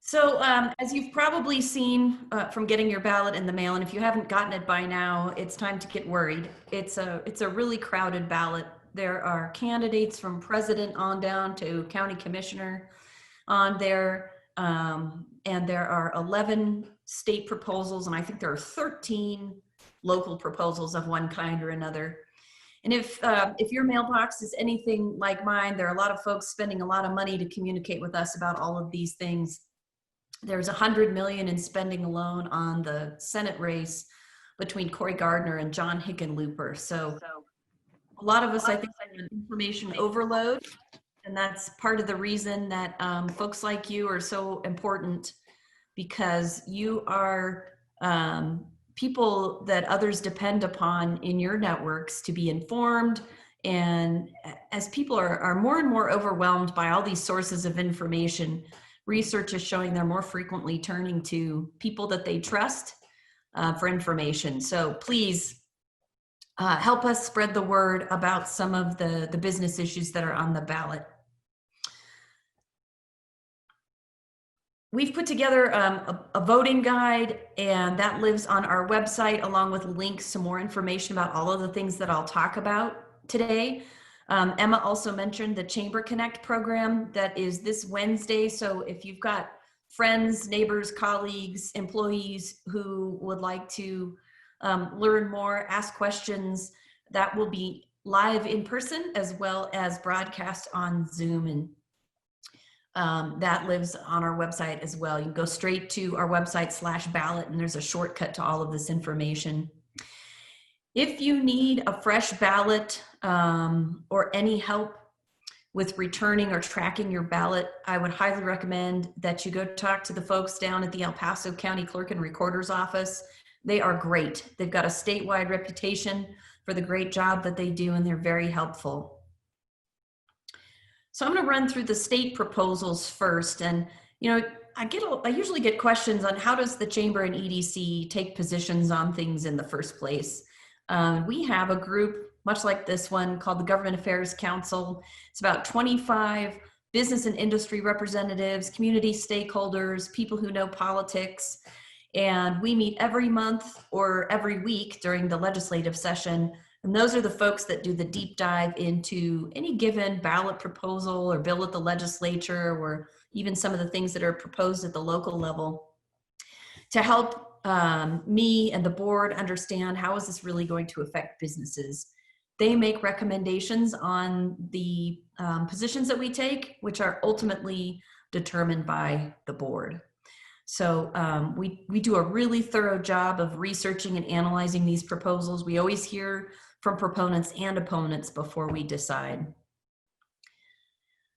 So as you've probably seen from getting your ballot in the mail, and if you haven't gotten it by now, it's time to get worried. It's a really crowded ballot. There are candidates from president on down to county commissioner on there, and there are 11 state proposals, and I think there are 13 local proposals of one kind or another. And if your mailbox is anything like mine, there are a lot of folks spending a lot of money to communicate with us about all of these things. There's $100 million in spending alone on the Senate race between Cory Gardner and John Hickenlooper. So a lot of us, I think, are in information overload, and that's part of the reason that folks like you are so important, because you are people that others depend upon in your networks to be informed. And as people are more and more overwhelmed by all these sources of information, research is showing they're more frequently turning to people that they trust for information. So please help us spread the word about some of the business issues that are on the ballot. We've put together a voting guide, and that lives on our website, along with links to more information about all of the things that I'll talk about today. Emma also mentioned the Chamber Connect program that is this Wednesday. So if you've got friends, neighbors, colleagues, employees who would like to learn more, ask questions, that will be live in person as well as broadcast on Zoom, and that lives on our website as well. You can go straight to our website /ballot, and there's a shortcut to all of this information. If you need a fresh ballot or any help with returning or tracking your ballot, I would highly recommend that you go talk to the folks down at the El Paso County Clerk and Recorder's Office. They are great. They've got a statewide reputation for the great job that they do, and they're very helpful. So I'm going to run through the state proposals first. And, you know, I usually get questions on how does the Chamber and EDC take positions on things in the first place. We have a group, much like this one, called the Government Affairs Council. It's about 25 business and industry representatives, community stakeholders, people who know politics. And we meet every month or every week during the legislative session. And those are the folks that do the deep dive into any given ballot proposal or bill at the legislature, or even some of the things that are proposed at the local level, to help me and the board understand how is this really going to affect businesses. They make recommendations on the positions that we take, which are ultimately determined by the board. So we do a really thorough job of researching and analyzing these proposals. We always hear from proponents and opponents before we decide.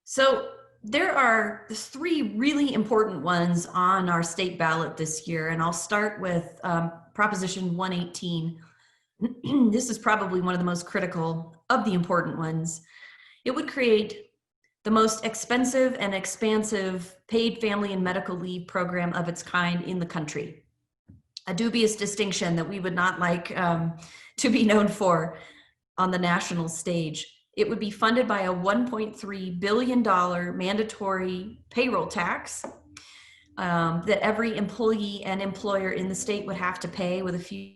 So there are three really important ones on our state ballot this year, and I'll start with Proposition 118. This is probably one of the most critical of the important ones. It would create the most expensive and expansive paid family and medical leave program of its kind in the country. A dubious distinction that we would not like to be known for on the national stage. It would be funded by a $1.3 billion mandatory payroll tax that every employee and employer in the state would have to pay, with a few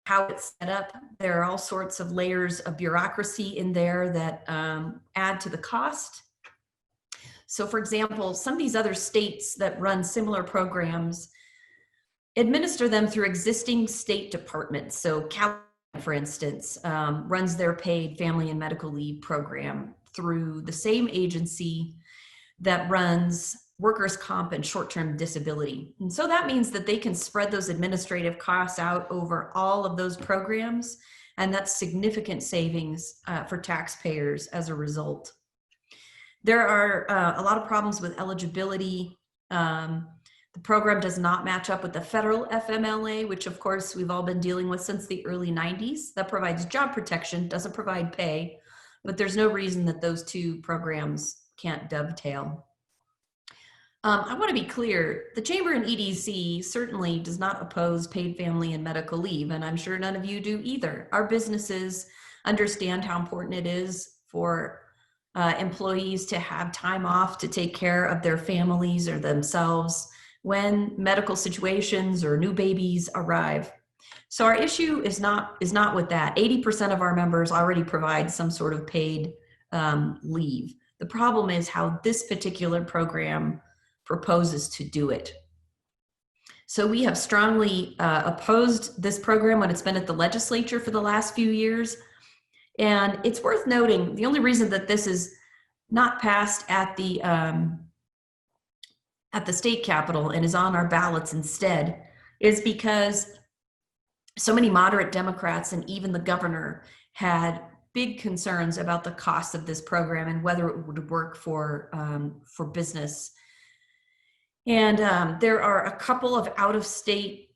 how it's set up. There are all sorts of layers of bureaucracy in there that add to the cost. So for example, some of these other states that run similar programs administer them through existing state departments. So California, for instance, runs their paid family and medical leave program through the same agency that runs workers' comp and short-term disability. And so that means that they can spread those administrative costs out over all of those programs, and that's significant savings for taxpayers as a result. There are a lot of problems with eligibility. The program does not match up with the federal FMLA, which of course we've all been dealing with since the early 90s. That provides job protection, doesn't provide pay, but there's no reason that those two programs can't dovetail. I want to be clear, the Chamber and EDC certainly does not oppose paid family and medical leave, and I'm sure none of you do either. Our businesses understand how important it is for employees to have time off to take care of their families or themselves when medical situations or new babies arrive. So our issue is not with that. 80% of our members already provide some sort of paid leave. The problem is how this particular program proposes to do it. So we have strongly opposed this program when it's been at the legislature for the last few years. And it's worth noting, the only reason that this is not passed at the state capitol and is on our ballots instead is because so many moderate Democrats and even the governor had big concerns about the cost of this program and whether it would work for business. And there are a couple of out-of-state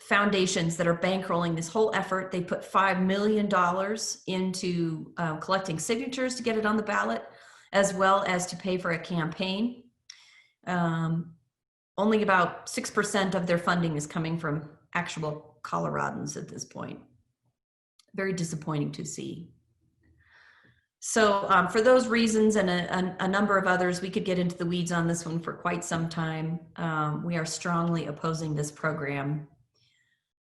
foundations that are bankrolling this whole effort. They put $5 million into collecting signatures to get it on the ballot, as well as to pay for a campaign. Only about 6% of their funding is coming from actual Coloradans at this point. Very disappointing to see. So for those reasons and a number of others, we could get into the weeds on this one for quite some time. We are strongly opposing this program.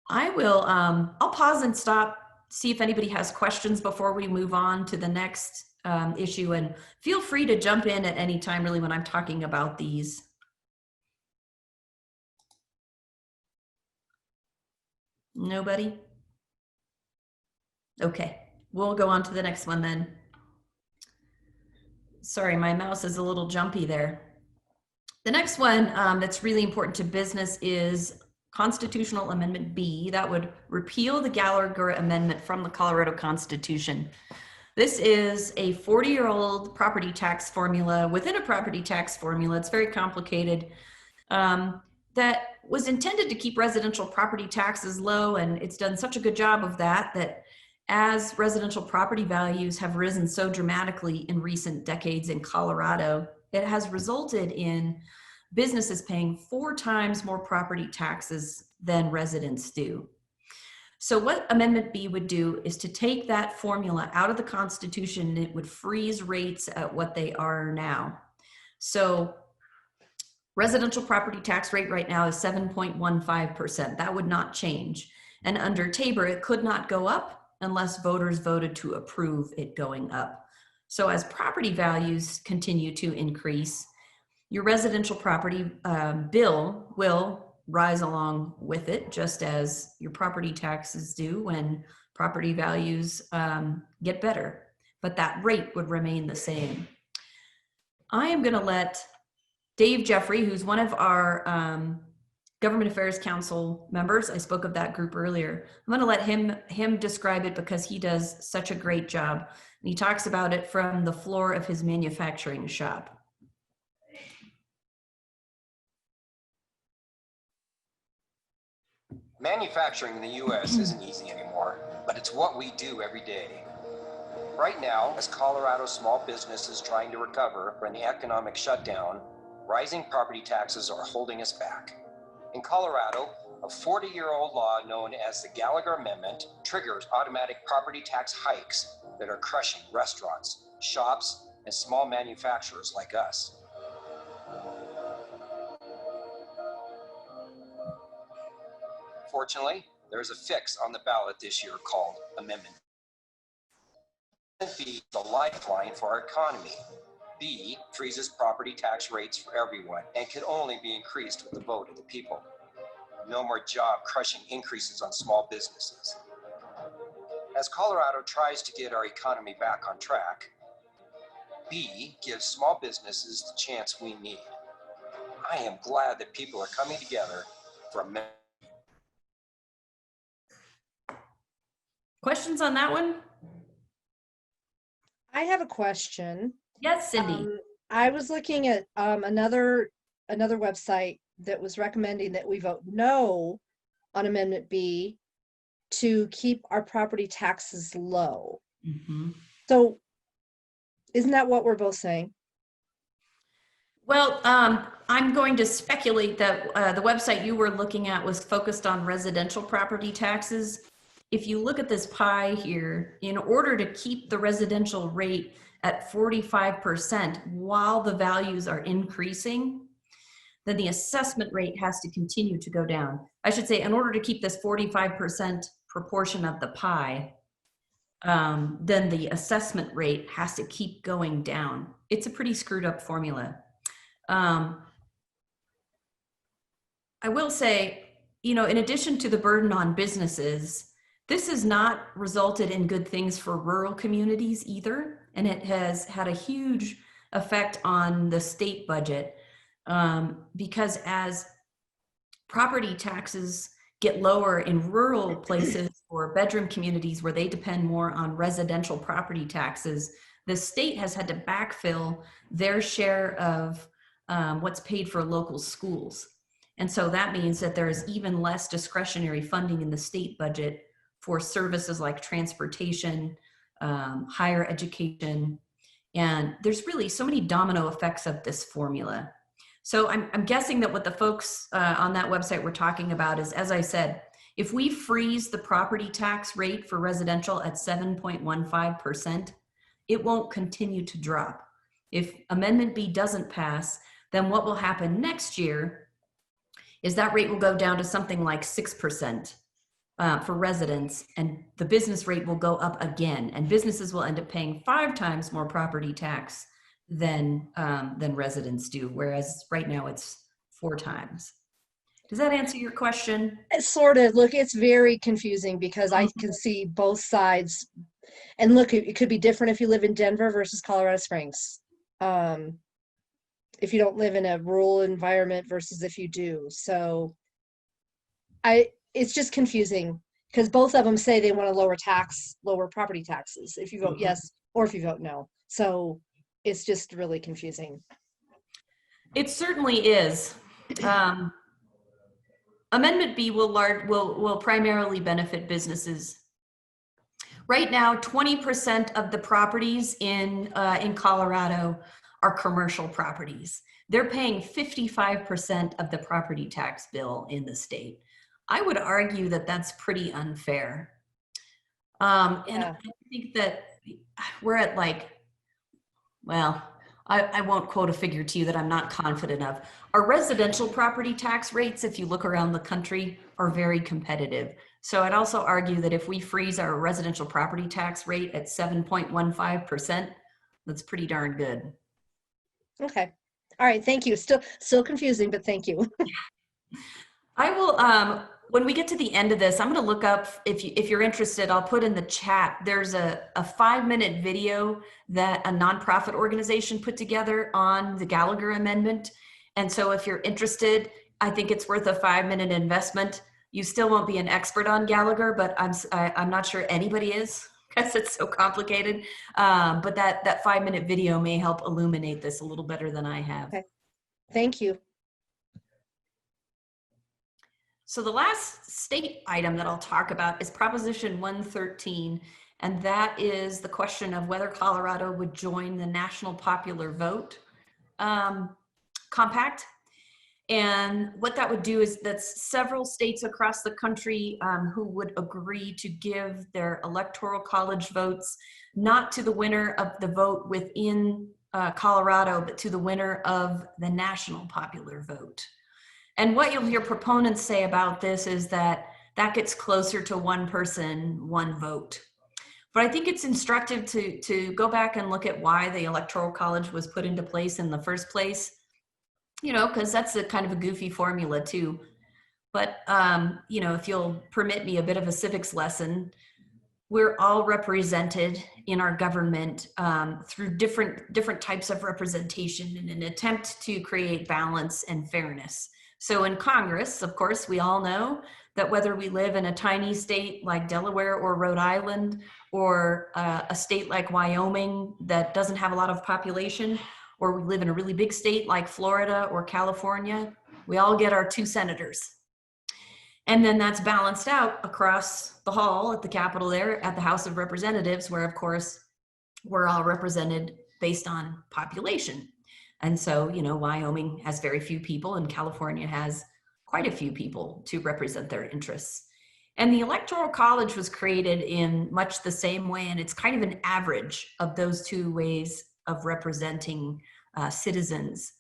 I'll pause and stop, see if anybody has questions before we move on to the next issue, and feel free to jump in at any time really when I'm talking about these. Nobody? Okay, we'll go on to the next one then. Sorry, my mouse is a little jumpy there. The next one that's really important to business is Constitutional Amendment B. That would repeal the Gallagher Amendment from the Colorado Constitution. This is a 40-year-old property tax formula within a property tax formula. It's very complicated. That was intended to keep residential property taxes low, and it's done such a good job of that that as residential property values have risen so dramatically in recent decades in Colorado, it has resulted in businesses paying 4 times more property taxes than residents do. So what Amendment B would do is to take that formula out of the Constitution, and it would freeze rates at what they are now. So residential property tax rate right now is 7.15%. That would not change. And under TABOR, it could not go up unless voters voted to approve it going up. So as property values continue to increase, your residential property bill will rise along with it, just as your property taxes do when property values get better, but that rate would remain the same. I am gonna let Dave Jeffrey, who's one of our Government Affairs Council members, I spoke of that group earlier, I'm gonna let him describe it because he does such a great job. And he talks about it from the floor of his manufacturing shop. Manufacturing in the U.S. isn't easy anymore, but it's what we do every day. Right now, as Colorado small businesses trying to recover from the economic shutdown, rising property taxes are holding us back. In Colorado, a 40-year-old law known as the Gallagher Amendment triggers automatic property tax hikes that are crushing restaurants, shops, and small manufacturers like us. Fortunately, there's a fix on the ballot this year called Amendment B, the lifeline for our economy. B freezes property tax rates for everyone and can only be increased with the vote of the people. No more job-crushing increases on small businesses. As Colorado tries to get our economy back on track, B gives small businesses the chance we need. I am glad that people are coming together for a Questions on that one? I have a question. Yes, Cindy. I was looking at another website that was recommending that we vote no on Amendment B to keep our property taxes low. Mm-hmm. So isn't that what we're both saying? Well, I'm going to speculate that the website you were looking at was focused on residential property taxes. if you look at this pie here, in order to keep the residential rate at 45% while the values are increasing, then the assessment rate has to continue to go down. I should say, in order to keep this 45% proportion of the pie, then the assessment rate has to keep going down. It's a pretty screwed up formula. I will say, you know, in addition to the burden on businesses, this has not resulted in good things for rural communities either. And it has had a huge effect on the state budget, because as property taxes get lower in rural places or bedroom communities where they depend more on residential property taxes, the state has had to backfill their share of what's paid for local schools. And so that means that there is even less discretionary funding in the state budget for services like transportation, higher education. And there's really so many domino effects of this formula. So I'm guessing that what the folks on that website were talking about is, as I said, if we freeze the property tax rate for residential at 7.15%, it won't continue to drop. If Amendment B doesn't pass, then what will happen next year is that rate will go down to something like 6% for residents, and the business rate will go up again, and businesses will end up paying 5 times more property tax than residents do, whereas right now it's 4 times. Does that answer your question? It's sort of, look, it's very confusing because I can see both sides. And look, it could be different if you live in Denver versus Colorado Springs. If you don't live in a rural environment versus if you do. So it's just confusing because both of them say they want to lower property taxes if you vote yes or if you vote no. So it's just really confusing. It certainly is. Amendment B will primarily benefit businesses. Right now, 20% of the properties in Colorado are commercial properties. They're paying 55% of the property tax bill in the state. I would argue that that's pretty unfair. And I think that we're at like, well, I won't quote a figure to you that I'm not confident of. Our residential property tax rates, if you look around the country, are very competitive. So I'd also argue that if we freeze our residential property tax rate at 7.15%, that's pretty darn good. Okay. All right. Thank you. Still confusing, but thank you. I will, when we get to the end of this, I'm going to look up, if you're interested, I'll put in the chat. There's a 5-minute video that a nonprofit organization put together on the Gallagher amendment. And so if you're interested, I think it's worth a 5-minute investment. You still won't be an expert on Gallagher, but I'm not sure anybody is because it's so complicated. But that 5-minute video may help illuminate this a little better than I have. Okay. Thank you. So the last state item that I'll talk about is Proposition 113, and that is the question of whether Colorado would join the National Popular Vote Compact. And what that would do is that several states across the country who would agree to give their electoral college votes not to the winner of the vote within Colorado, but to the winner of the national popular vote. And what you'll hear proponents say about this is that that gets closer to one person, one vote. But I think it's instructive to go back and look at why the Electoral College was put into place in the first place, you know, because that's a kind of a goofy formula too. But, you know, if you'll permit me a bit of a civics lesson, we're all represented in our government through different types of representation in an attempt to create balance and fairness. So in Congress, of course, we all know that whether we live in a tiny state like Delaware or Rhode Island, or a state like Wyoming that doesn't have a lot of population, or we live in a really big state like Florida or California, we all get our 2 senators. And then that's balanced out across the hall at the Capitol there at the House of Representatives, where of course, we're all represented based on population. And so, you know, Wyoming has very few people and California has quite a few people to represent their interests. And the Electoral College was created in much the same way, and it's kind of an average of those two ways of representing citizens.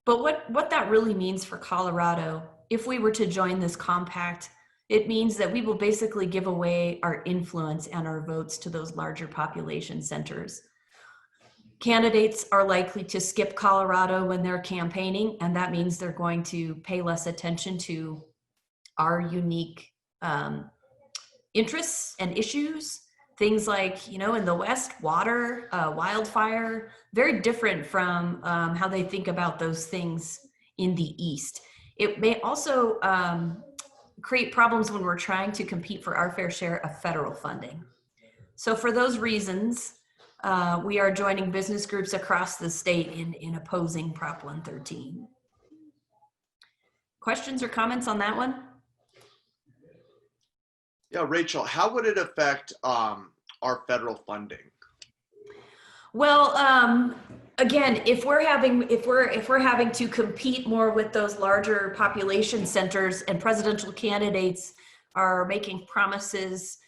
But what that really means for Colorado, if we were to join this compact, it means that we will basically give away our influence and our votes to those larger population centers. Candidates are likely to skip Colorado when they're campaigning, and that means they're going to pay less attention to our unique interests and issues. Things like, you know, in the West, water, wildfire, very different from how they think about those things in the East. It may also create problems when we're trying to compete for our fair share of federal funding. So for those reasons, we are joining business groups across the state in opposing Prop 113. Questions or comments on that one? Yeah, Rachel, how would it affect our federal funding? Well, again, if we're having to compete more with those larger population centers, and presidential candidates are making promises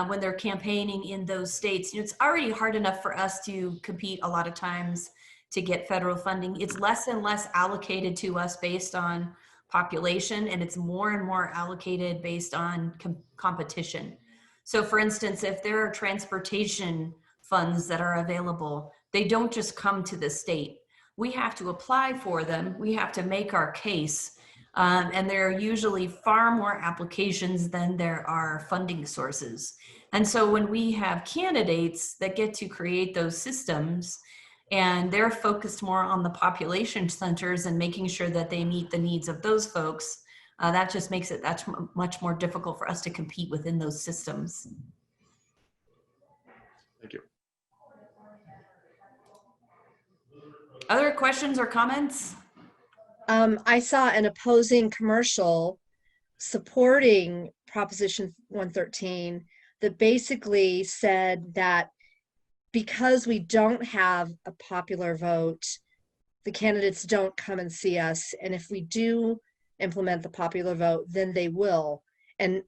when they're campaigning in those states, you know, it's already hard enough for us to compete a lot of times to get federal funding. It's less and less allocated to us based on population, and it's more and more allocated based on competition. So for instance, if there are transportation funds that are available, they don't just come to the state. We have to apply for them. We have to make our case. And there are usually far more applications than there are funding sources. And so when we have candidates that get to create those systems, and they're focused more on the population centers and making sure that they meet the needs of those folks, that just makes it that's much more difficult for us to compete within those systems. Thank you. Other questions or comments? I saw an opposing commercial supporting Proposition 113 that basically said that because we don't have a popular vote, the candidates don't come and see us. And if we do implement the popular vote, then they will. And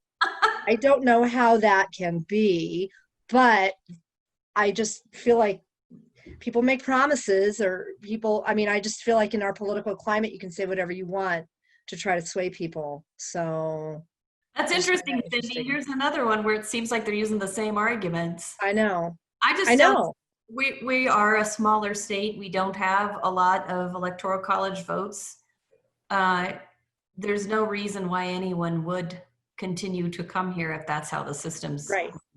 I don't know how that can be, but I just feel like people make promises, or people, I mean, I just feel like in our political climate, you can say whatever you want to try to sway people. So that's interesting, Cindy. Here's another one where it seems like they're using the same arguments. I know. I know. We are a smaller state. We don't have a lot of electoral college votes. There's no reason why anyone would continue to come here if that's how the systems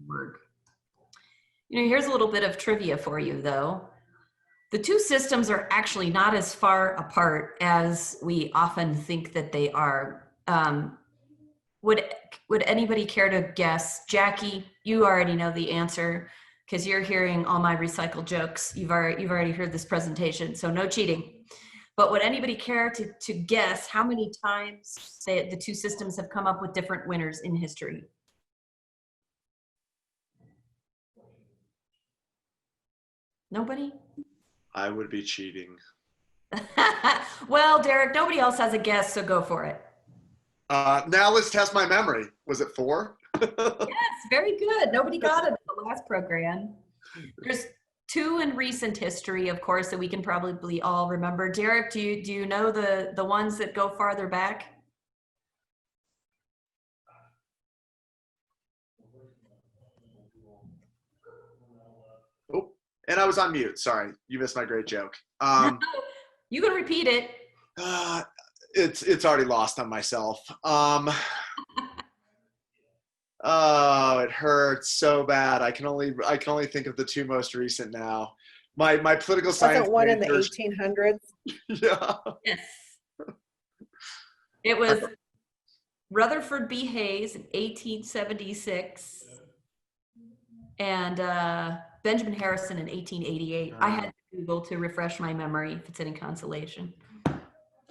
work. You know, here's a little bit of trivia for you, though. The two systems are actually not as far apart as we often think that they are. Would anybody care to guess? Jackie, you already know the answer because you're hearing all my recycled jokes. You've already heard this presentation, so no cheating. But would anybody care to guess how many times the two systems have come up with different winners in history? Nobody? I would be cheating. Well, Derek, nobody else has a guess, so go for it. Now let's test my memory. Was it 4? Yes, very good. Nobody got it in the last program. There's 2 in recent history, of course, that we can probably all remember. Derek, do you know the ones that go farther back? Oh, and I was on mute. Sorry, you missed my great joke. You can repeat it. It's already lost on myself. Oh, it hurts so bad. I can only think of the 2 most recent now. My political science. Wasn't one in the 1800s? Yeah. Yes. It was Rutherford B. Hayes in 1876 and Benjamin Harrison in 1888. I had to Google to refresh my memory if it's any consolation.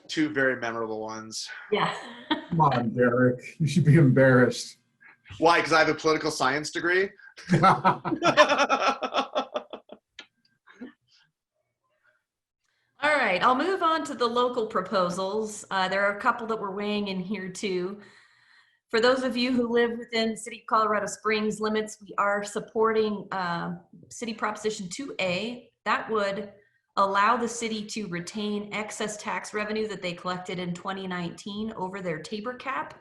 2 very memorable ones. Yeah. Come on, Derek. You should be embarrassed. Why? Because I have a political science degree? All right, I'll move on to the local proposals. There are a couple that we're weighing in here too. For those of you who live within the City of Colorado Springs limits, we are supporting City Proposition 2A. That would allow the city to retain excess tax revenue that they collected in 2019 over their TABOR cap.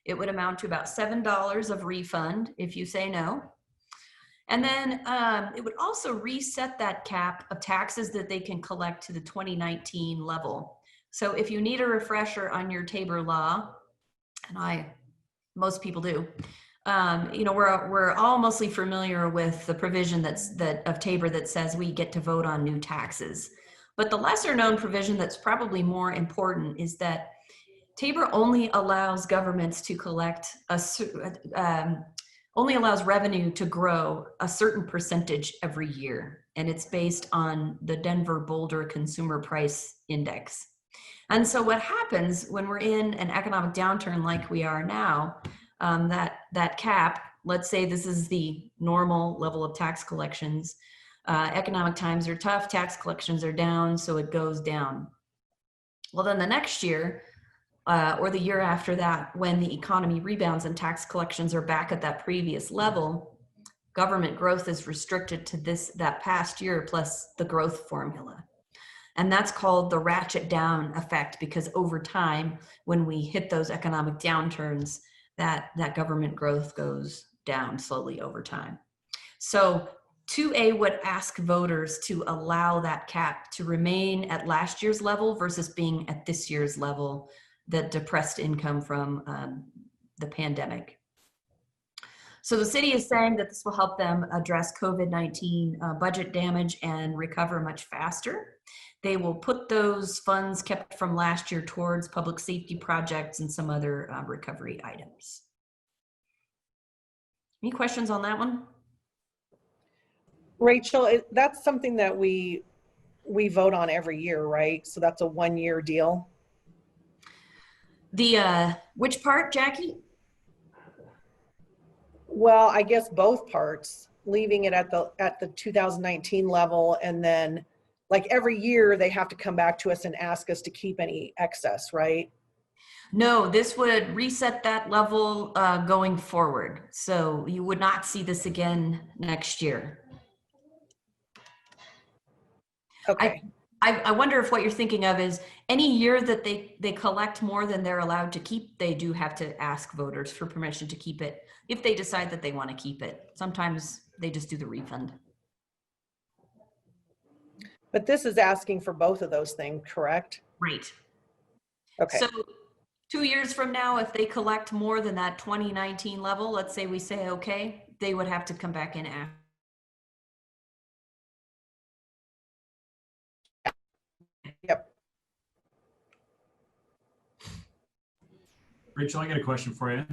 It would amount to about $7 of refund if you say no. And then it would also reset that cap of taxes that they can collect to the 2019 level. So if you need a refresher on your TABOR law, and most people do, you know, we're all mostly familiar with the provision of TABOR that says we get to vote on new taxes. But the lesser known provision that's probably more important is that TABOR only allows governments to collect only allows revenue to grow a certain percentage every year. And it's based on the Denver Boulder Consumer Price Index. And so what happens when we're in an economic downturn like we are now, that cap, let's say this is the normal level of tax collections, economic times are tough, tax collections are down, so it goes down. Well, then the next year, or the year after that, when the economy rebounds and tax collections are back at that previous level, government growth is restricted to that past year plus the growth formula. And that's called the ratchet down effect, because over time, when we hit those economic downturns, that government growth goes down slowly over time. So 2A would ask voters to allow that cap to remain at last year's level versus being at this year's level, that depressed income from the pandemic. So the city is saying that this will help them address COVID-19 budget damage and recover much faster. They will put those funds kept from last year towards public safety projects and some other recovery items. Any questions on that one? Rachel, that's something that we vote on every year, right? So that's a 1-year deal. Which part, Jackie? Well, I guess both parts, leaving it at the 2019 level, and then like every year they have to come back to us and ask us to keep any excess, right? No, this would reset that level going forward. So you would not see this again next year. Okay. I wonder if what you're thinking of is any year that they collect more than they're allowed to keep, they do have to ask voters for permission to keep it if they decide that they want to keep it. Sometimes they just do the refund. But this is asking for both of those things, correct? Right. Okay. So 2 years from now, if they collect more than that 2019 level, let's say we say, okay, they would have to come back and ask. Yep. Rachel, I got a question for you.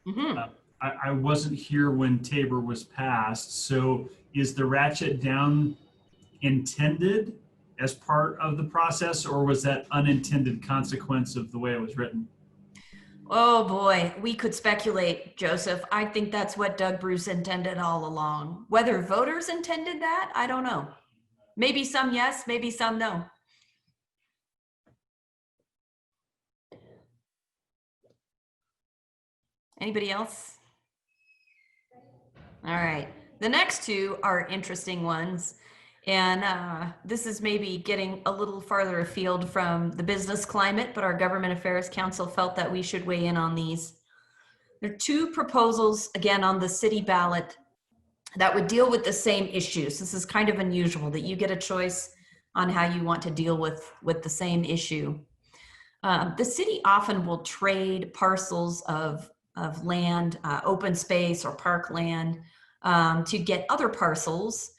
Mm-hmm. I wasn't here when TABOR was passed, so is the ratchet down intended as part of the process, or was that unintended consequence of the way it was written? Oh boy, we could speculate, Joseph. I think that's what Doug Bruce intended all along. Whether voters intended that, I don't know. Maybe some yes, maybe some no. Anybody else? All right, the next two are interesting ones. And this is maybe getting a little farther afield from the business climate, but our Government Affairs Council felt that we should weigh in on these. There are two proposals, again, on the city ballot that would deal with the same issues. This is kind of unusual that you get a choice on how you want to deal with the same issue. The city often will trade parcels of land, open space or parkland, to get other parcels.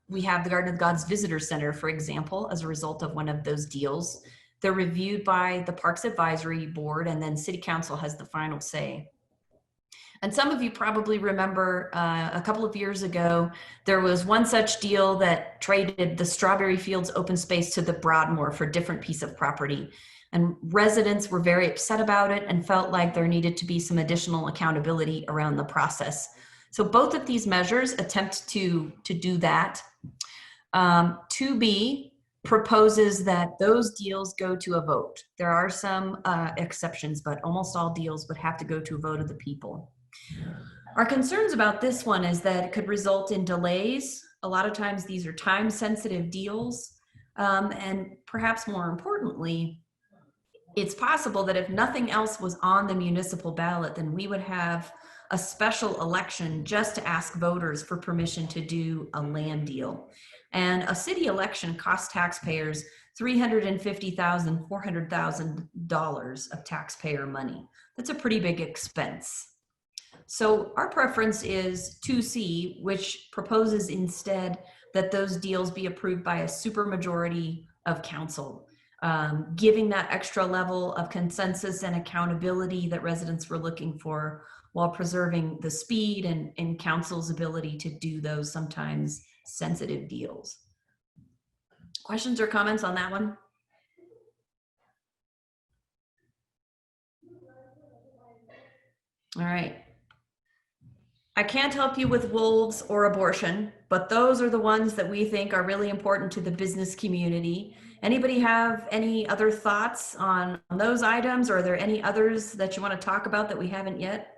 We have the Garden of God's Visitor Center, for example, as a result of one of those deals. They're reviewed by the Parks Advisory Board, and then City Council has the final say. And some of you probably remember a couple of years ago, there was one such deal that traded the Strawberry Fields open space to the Broadmoor for a different piece of property. And residents were very upset about it and felt like there needed to be some additional accountability around the process. So both of these measures attempt to do that. 2B proposes that those deals go to a vote. There are some exceptions, but almost all deals would have to go to a vote of the people. Our concerns about this one is that it could result in delays. A lot of times these are time-sensitive deals. And perhaps more importantly, it's possible that if nothing else was on the municipal ballot, then we would have a special election just to ask voters for permission to do a land deal. And a city election costs taxpayers $350,000, $400,000 of taxpayer money. That's a pretty big expense. So our preference is 2C, which proposes instead that those deals be approved by a supermajority of council, giving that extra level of consensus and accountability that residents were looking for while preserving the speed and council's ability to do those sometimes sensitive deals. Questions or comments on that one? All right. I can't help you with wolves or abortion, but those are the ones that we think are really important to the business community. Anybody have any other thoughts on those items, or are there any others that you want to talk about that we haven't yet?